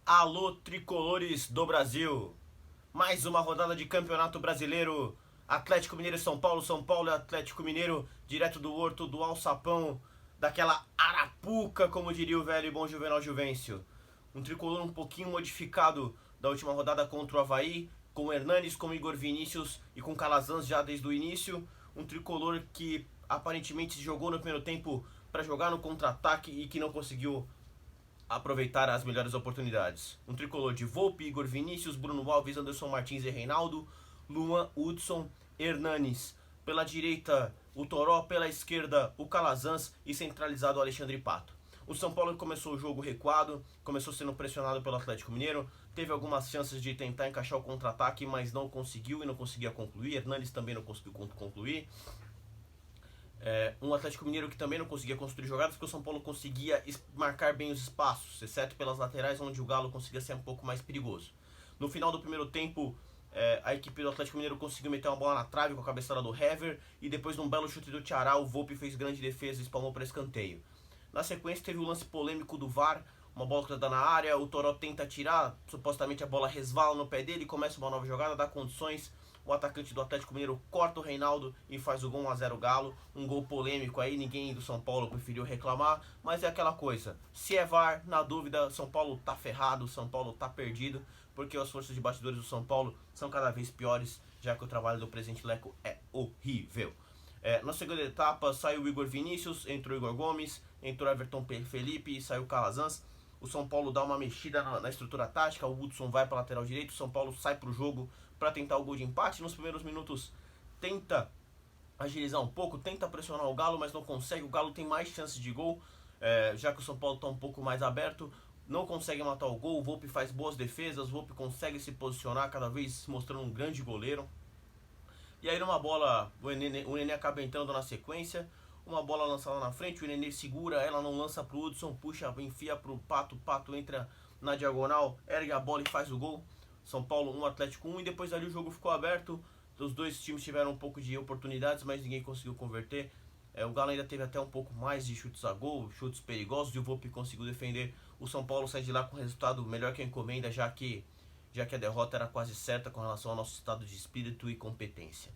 Alô, tricolores do Brasil! Mais uma rodada de Campeonato Brasileiro. Atlético Mineiro e São Paulo, São Paulo e Atlético Mineiro, direto do Horto do Alçapão, daquela Arapuca, como diria o velho e bom Juvenal Juvencio. Um tricolor um pouquinho modificado da última rodada contra o Avaí, com Hernanes, com Igor Vinícius e com Calazans já desde o início. Um tricolor que aparentemente jogou no primeiro tempo para jogar no contra-ataque e que não conseguiu aproveitar as melhores oportunidades. Um tricolor de Volpe, Igor Vinícius, Bruno Alves, Anderson Martins e Reinaldo, Luan, Hudson, Hernanes. Pela direita, o Toró, pela esquerda, o Calazans e centralizado o Alexandre Pato. O São Paulo começou o jogo recuado, começou sendo pressionado pelo Atlético Mineiro, teve algumas chances de tentar encaixar o contra-ataque, mas não conseguiu e não conseguia concluir. Hernanes também não conseguiu concluir. Um Atlético Mineiro que também não conseguia construir jogadas, porque o São Paulo conseguia marcar bem os espaços, exceto pelas laterais, onde o Galo conseguia ser um pouco mais perigoso. No final do primeiro tempo, a equipe do Atlético Mineiro conseguiu meter uma bola na trave com a cabeçada do Hever, e depois de um belo chute do Thiará, o Volpe fez grande defesa e espalmou para escanteio. Na sequência teve o lance polêmico do VAR, uma bola cruzada na área, o Toró tenta tirar, supostamente a bola resvala no pé dele, começa uma nova jogada, dá condições, o atacante do Atlético Mineiro corta o Reinaldo e faz o gol 1-0 Galo. Um gol polêmico aí, ninguém do São Paulo preferiu reclamar, mas é aquela coisa, se é VAR, na dúvida, São Paulo tá ferrado, São Paulo tá perdido, porque as forças de bastidores do São Paulo são cada vez piores, já que o trabalho do presidente Leco é horrível. Na segunda etapa saiu o Igor Vinícius, entrou o Igor Gomes, entrou o Everton Felipe e saiu o Calazans. O São Paulo dá uma mexida na estrutura tática, o Hudson vai para a lateral direito, o São Paulo sai para o jogo para tentar o gol de empate. Nos primeiros minutos tenta agilizar um pouco, tenta pressionar o Galo, mas não consegue. O Galo tem mais chances de gol, já que o São Paulo está um pouco mais aberto, não consegue matar o gol. O Volpe faz boas defesas, o Volpe consegue se posicionar cada vez mostrando um grande goleiro. E aí numa bola, o Nenê acaba entrando na sequência, uma bola lançada na frente, o Nenê segura, ela não lança pro Hudson, puxa, enfia pro Pato, o Pato entra na diagonal, ergue a bola e faz o gol. São Paulo 1, Atlético 1, e depois ali o jogo ficou aberto, os dois times tiveram um pouco de oportunidades, mas ninguém conseguiu converter. O Galo ainda teve até um pouco mais de chutes a gol, chutes perigosos, e o Volpe conseguiu defender. O São Paulo sai de lá com resultado melhor que a encomenda, já que a derrota era quase certa com relação ao nosso estado de espírito e competência.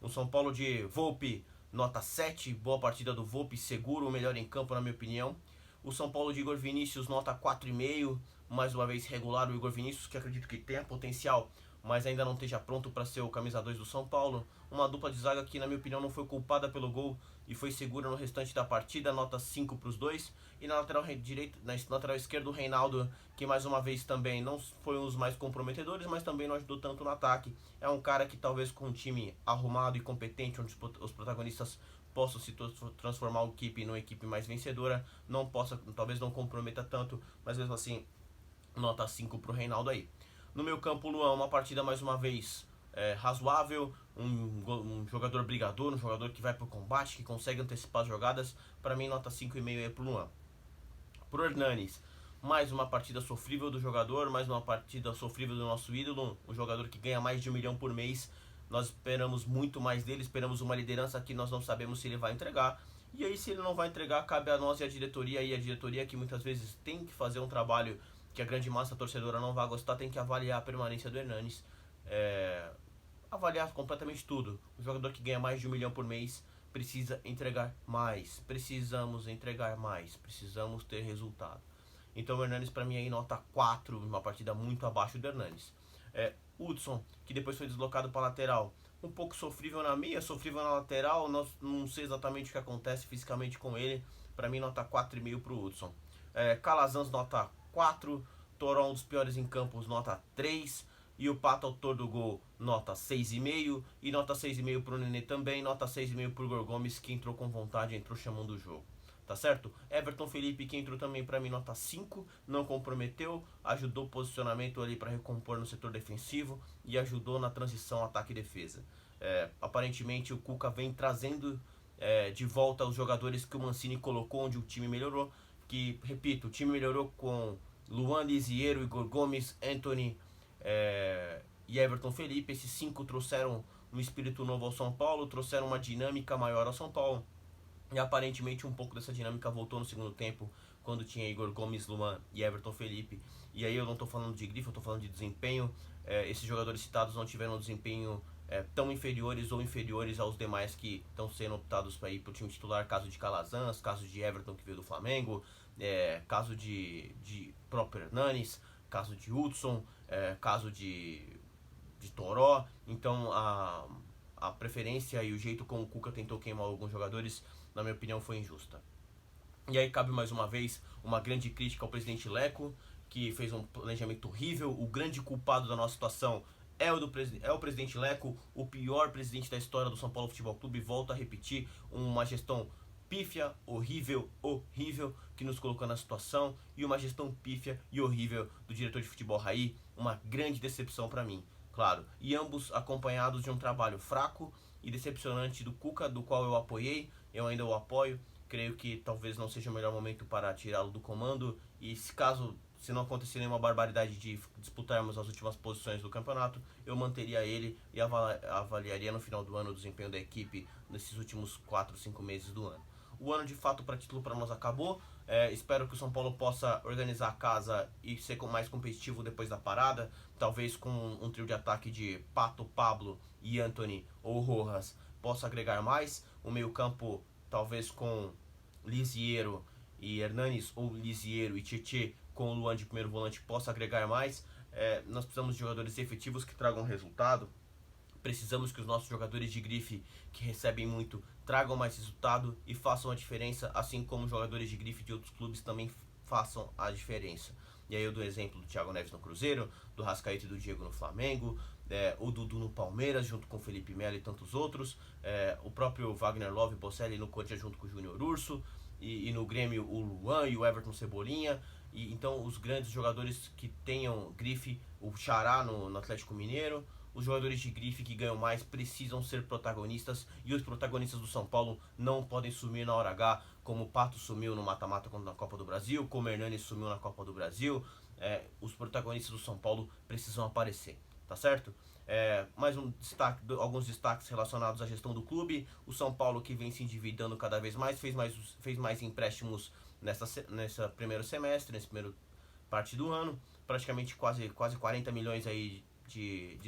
O São Paulo de Volpe, nota 7, boa partida do Volpe, seguro, o melhor em campo na minha opinião. O São Paulo de Igor Vinícius, nota 4,5, mais uma vez regular o Igor Vinícius, que acredito que tenha potencial, mas ainda não esteja pronto para ser o camisa 2 do São Paulo. Uma dupla de zaga que, na minha opinião, não foi culpada pelo gol e foi segura no restante da partida, nota 5 para os dois. E na lateral direita, na lateral esquerda, o Reinaldo, que mais uma vez também não foi um dos mais comprometedores, mas também não ajudou tanto no ataque. É um cara que talvez com um time arrumado e competente, onde os protagonistas possam se transformar a equipe numa equipe mais vencedora, não possa, talvez não comprometa tanto, mas mesmo assim, nota 5 para o Reinaldo aí. No meu campo, Luan, uma partida mais uma vez razoável, um jogador brigador, um jogador que vai pro combate, que consegue antecipar as jogadas. Para mim, nota 5,5 aí pro Luan. Pro Hernanes, mais uma partida sofrível do jogador, mais uma partida sofrível do nosso ídolo, um jogador que ganha mais de 1 milhão por mês. Nós esperamos muito mais dele, esperamos uma liderança que nós não sabemos se ele vai entregar. E aí, se ele não vai entregar, cabe a nós e a diretoria que muitas vezes tem que fazer um trabalho que a grande massa torcedora não vai gostar, tem que avaliar a permanência do Hernanes, avaliar completamente tudo. O jogador que ganha mais de 1 milhão por mês precisa entregar mais, precisamos entregar mais, precisamos ter resultado. Então o Hernanes para mim aí nota 4, uma partida muito abaixo do Hernanes. Hudson, que depois foi deslocado para a lateral, um pouco sofrível na meia, sofrível na lateral, não sei exatamente o que acontece fisicamente com ele, para mim nota 4,5 para o Hudson. Calazans nota 4, Toró um dos piores em campos, nota 3, e o Pato, autor do gol, nota 6,5, e nota 6,5 para o Nenê também, nota 6,5 para o Igor Gomes, que entrou com vontade, entrou chamando o jogo. Tá certo? Everton Felipe, que entrou também para mim, nota 5, não comprometeu, ajudou o posicionamento ali para recompor no setor defensivo e ajudou na transição ataque e defesa. Aparentemente o Cuca vem trazendo de volta os jogadores que o Mancini colocou, onde o time melhorou, que, repito, o time melhorou com Luan, Lisiero, Igor Gomes, Anthony e Everton Felipe. Esses 5 trouxeram um espírito novo ao São Paulo, trouxeram uma dinâmica maior ao São Paulo. E aparentemente um pouco dessa dinâmica voltou no segundo tempo quando tinha Igor Gomes, Luan e Everton Felipe. E aí eu não estou falando de grife, eu estou falando de desempenho. Esses jogadores citados não tiveram um desempenho tão inferiores ou inferiores aos demais que estão sendo optados para ir para o time titular, caso de Calazans, caso de Everton que veio do Flamengo, caso de próprio Hernanes, caso de Hudson, caso de Toró. Então a preferência e o jeito como o Cuca tentou queimar alguns jogadores, na minha opinião, foi injusta. E aí cabe mais uma vez uma grande crítica ao presidente Leco, que fez um planejamento horrível. O grande culpado da nossa situação é o presidente Leco, o pior presidente da história do São Paulo Futebol Clube. Volto a repetir, uma gestão pífia, horrível, que nos colocou na situação, e uma gestão pífia e horrível do diretor de futebol Raí, uma grande decepção para mim, claro. E ambos acompanhados de um trabalho fraco e decepcionante do Cuca, do qual eu apoiei, eu ainda o apoio. Creio que talvez não seja o melhor momento para tirá-lo do comando, e se não acontecer nenhuma barbaridade de disputarmos as últimas posições do campeonato, eu manteria ele e avaliaria no final do ano o desempenho da equipe nesses últimos 4, 5 meses do ano. O ano de fato para título para nós acabou. Espero que o São Paulo possa organizar a casa e ser mais competitivo depois da parada, talvez com um trio de ataque de Pato, Pablo e Anthony ou Rojas possa agregar mais. O meio campo talvez com Lisiero e Hernanes, ou Lisiero e Tietê com o Luan de primeiro volante possa agregar mais. Nós precisamos de jogadores efetivos que tragam resultado. Precisamos que os nossos jogadores de grife, que recebem muito, tragam mais resultado e façam a diferença, assim como os jogadores de grife de outros clubes também façam a diferença. E aí eu dou exemplo do Thiago Neves no Cruzeiro, do Rascaeta e do Diego no Flamengo, o Dudu no Palmeiras junto com o Felipe Melo e tantos outros, o próprio Wagner Love Bocelli no Corinthians junto com o Júnior Urso, e no Grêmio o Luan e o Everton Cebolinha. E então os grandes jogadores que tenham grife, o Xará no Atlético Mineiro. Os jogadores de grife que ganham mais precisam ser protagonistas, e os protagonistas do São Paulo não podem sumir na hora H, como o Pato sumiu no mata-mata na Copa do Brasil, como o Hernanes sumiu na Copa do Brasil. Os protagonistas do São Paulo precisam aparecer, tá certo? Mais alguns destaques relacionados à gestão do clube. O São Paulo, que vem se endividando cada vez mais, fez mais empréstimos nessa primeiro semestre, nesse primeiro parte do ano, praticamente quase 40 milhões aí de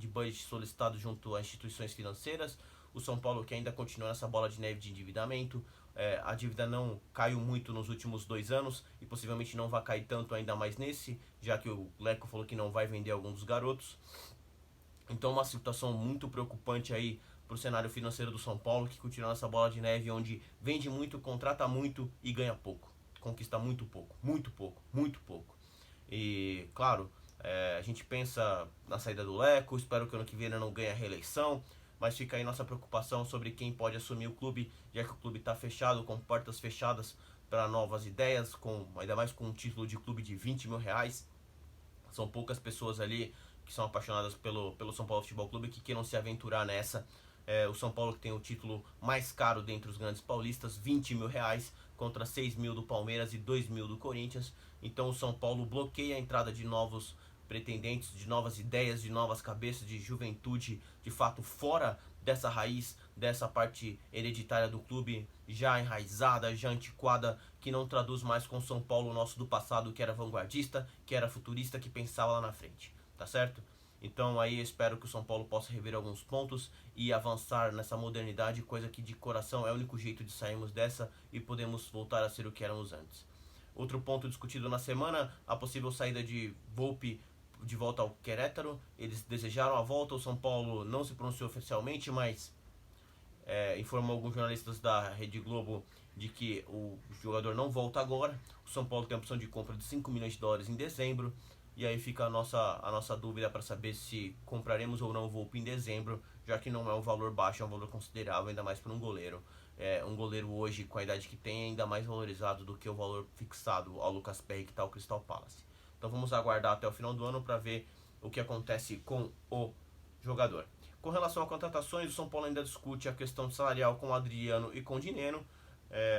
budget solicitado junto a instituições financeiras. O São Paulo que ainda continua nessa bola de neve de endividamento. A dívida não caiu muito nos últimos 2 anos e possivelmente não vai cair tanto ainda mais nesse, já que o Leco falou que não vai vender alguns dos garotos. Então uma situação muito preocupante aí para o cenário financeiro do São Paulo, que continua nessa bola de neve onde vende muito, contrata muito e ganha pouco. Conquista muito pouco, muito pouco, muito pouco. E claro, a gente pensa na saída do Leco, espero que ano que vem ele não ganhe a reeleição, mas fica aí nossa preocupação sobre quem pode assumir o clube, já que o clube está fechado, com portas fechadas para novas ideias, ainda mais com um título de clube de 20 mil reais. São poucas pessoas ali que são apaixonadas pelo São Paulo Futebol Clube que queiram se aventurar nessa. O São Paulo que tem o título mais caro dentre os grandes paulistas, 20 mil reais, contra 6 mil do Palmeiras e 2 mil do Corinthians. Então o São Paulo bloqueia a entrada de novos pretendentes, de novas ideias, de novas cabeças, de juventude, de fato fora dessa raiz, dessa parte hereditária do clube, já enraizada, já antiquada, que não traduz mais com o São Paulo nosso do passado, que era vanguardista, que era futurista, que pensava lá na frente, tá certo? Então aí eu espero que o São Paulo possa rever alguns pontos e avançar nessa modernidade, coisa que de coração é o único jeito de sairmos dessa e podemos voltar a ser o que éramos antes. Outro ponto discutido na semana, a possível saída de Volpi de volta ao Querétaro. Eles desejaram a volta, o São Paulo não se pronunciou oficialmente, mas informou alguns jornalistas da Rede Globo de que o jogador não volta agora. O São Paulo tem a opção de compra de 5 milhões de dólares em dezembro, e aí fica a nossa dúvida para saber se compraremos ou não o Volpi em dezembro, já que não é um valor baixo, é um valor considerável, ainda mais para um goleiro. Um goleiro hoje, com a idade que tem, é ainda mais valorizado do que o valor fixado ao Lucas Perry, que está ao Crystal Palace. Então vamos aguardar até o final do ano para ver o que acontece com o jogador. Com relação a contratações, o São Paulo ainda discute a questão salarial com o Adriano e com o Dineno.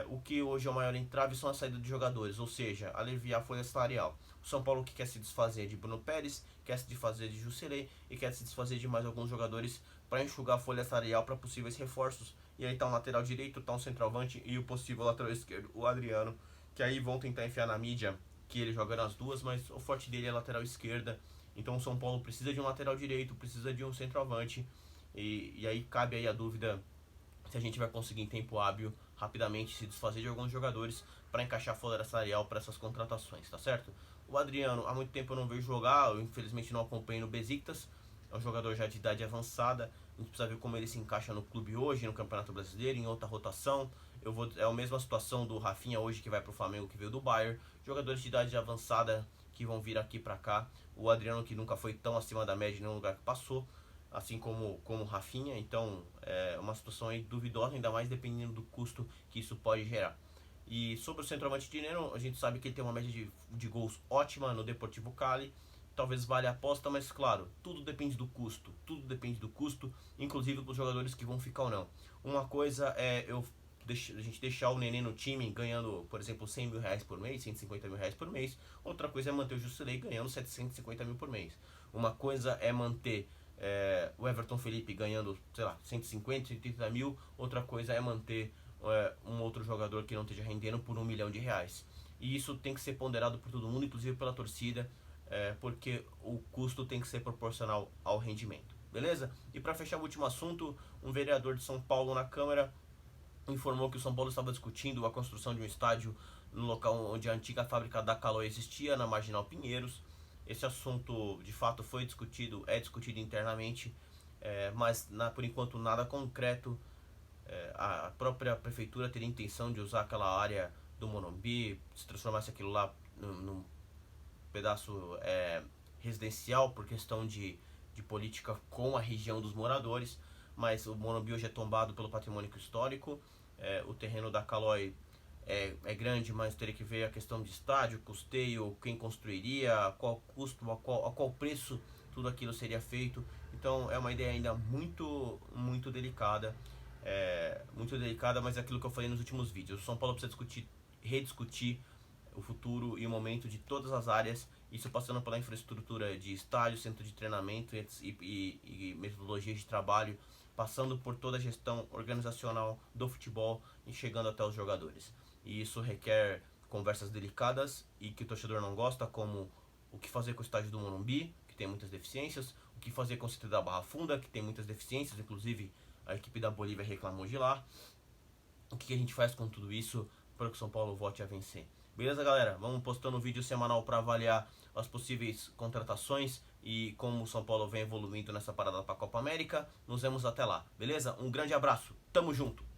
O que hoje é o maior entrave são a saída de jogadores, ou seja, aliviar a folha salarial. O São Paulo que quer se desfazer de Bruno Pérez, quer se desfazer de Jusilei e quer se desfazer de mais alguns jogadores para enxugar a folha salarial para possíveis reforços. E aí está um lateral direito, está um centroavante e o possível lateral esquerdo, o Adriano, que aí vão tentar enfiar na mídia que ele joga nas duas, mas o forte dele é a lateral esquerda. Então o São Paulo precisa de um lateral direito, precisa de um centroavante. E aí cabe aí a dúvida se a gente vai conseguir em tempo hábil rapidamente se desfazer de alguns jogadores para encaixar folha salarial para essas contratações, tá certo? O Adriano, há muito tempo eu não vejo jogar, eu infelizmente não acompanho no Besiktas, é um jogador já de idade avançada, a gente precisa ver como ele se encaixa no clube hoje, no Campeonato Brasileiro, em outra rotação. É a mesma situação do Rafinha hoje que vai para o Flamengo, que veio do Bayern, jogadores de idade avançada que vão vir aqui para cá. O Adriano, que nunca foi tão acima da média em nenhum lugar que passou, assim como o Rafinha. Então é uma situação aí duvidosa, ainda mais dependendo do custo que isso pode gerar. E sobre o centroavante Dinero, a gente sabe que ele tem uma média de gols ótima no Deportivo Cali. Talvez valha a aposta, mas claro, tudo depende do custo. Tudo depende do custo, inclusive dos jogadores que vão ficar ou não. Uma coisa é a gente deixar o Nenê no time ganhando, por exemplo, 100 mil reais por mês, 150 mil reais por mês. Outra coisa é manter o Jusilei ganhando 750 mil por mês. Uma coisa é manter o Everton Felipe ganhando, sei lá, 150, 130 mil. Outra coisa é manter um outro jogador que não esteja rendendo por R$1 milhão. E isso tem que ser ponderado por todo mundo, inclusive pela torcida, porque o custo tem que ser proporcional ao rendimento. Beleza? E para fechar o último assunto, um vereador de São Paulo na Câmara informou que o São Paulo estava discutindo a construção de um estádio no local onde a antiga fábrica da Caloi existia, na Marginal Pinheiros. Esse assunto de fato foi discutido, é discutido internamente, mas por enquanto nada concreto. A própria prefeitura teria intenção de usar aquela área do Morumbi, se transformasse aquilo lá num pedaço residencial por questão de política com a região dos moradores, mas o Morumbi hoje é tombado pelo patrimônio histórico. O terreno da Caloi é grande, mas teria que ver a questão de estádio, custeio, quem construiria, qual custo, a qual preço tudo aquilo seria feito. Então é uma ideia ainda muito delicada, muito delicada, mas é aquilo que eu falei nos últimos vídeos. O São Paulo precisa rediscutir o futuro e o momento de todas as áreas, isso passando pela infraestrutura de estádio, centro de treinamento e metodologia de trabalho, passando por toda a gestão organizacional do futebol e chegando até os jogadores. E isso requer conversas delicadas e que o torcedor não gosta, como o que fazer com o estádio do Morumbi, que tem muitas deficiências, o que fazer com o CT da Barra Funda, que tem muitas deficiências, inclusive a equipe da Bolívia reclamou de lá. O que a gente faz com tudo isso para que o São Paulo volte a vencer? Beleza, galera? Vamos postando um vídeo semanal para avaliar as possíveis contratações e como o São Paulo vem evoluindo nessa parada para a Copa América. Nos vemos até lá, beleza? Um grande abraço, tamo junto!